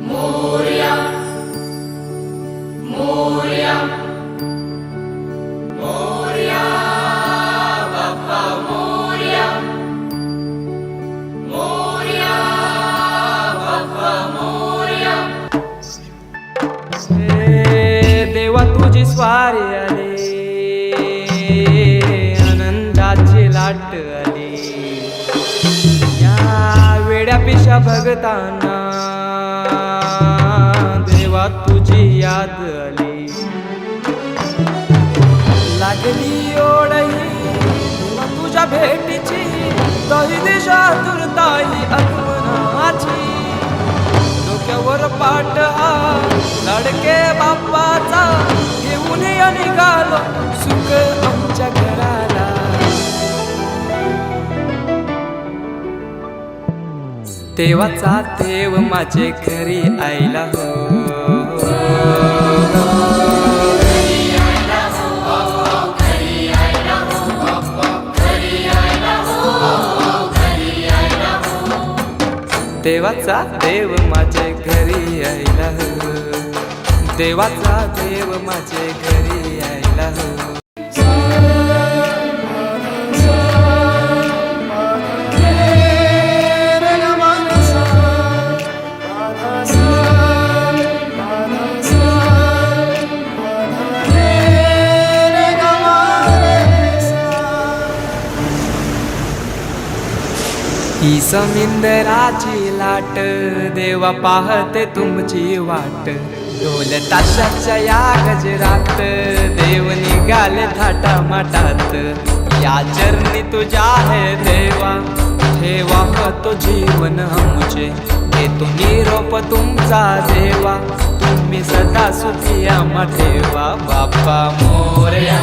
मोरया मोरया मोरया बाप्पा मोरया मोरया बाप्पा मोरया। देवा तुझी स्वारी आली, आनंदाची लाट आली, या वेड्या पिशा भगतांना देवा तुझी याद आली। लागली ओढही देवा तुझ्या भेटीची, तही दिशा तुरताई आगमनाची। डोक्यावर पाट हा लाडके बाप्पाचा, घेऊन निघालो सुख आमच्या घराला। देवाचा देव माझे घरी आयला हो, देवाचा देव माझे घरी आयला हो, देवाचा देव माझे घरी आयला हो। ही समिंदराची लाट देवा पाहते तुमची वाट। ढोल ताशाच्या या गजरात देव निघाले थाटा माटात। या चरणी तुझ्या है देवा, ठेवा तो जीवन आमचे। घेतो निरोप तुमचा देवा, तुम्ही सदा सुखी आम्हा ठेवा। बाप्पा मोरया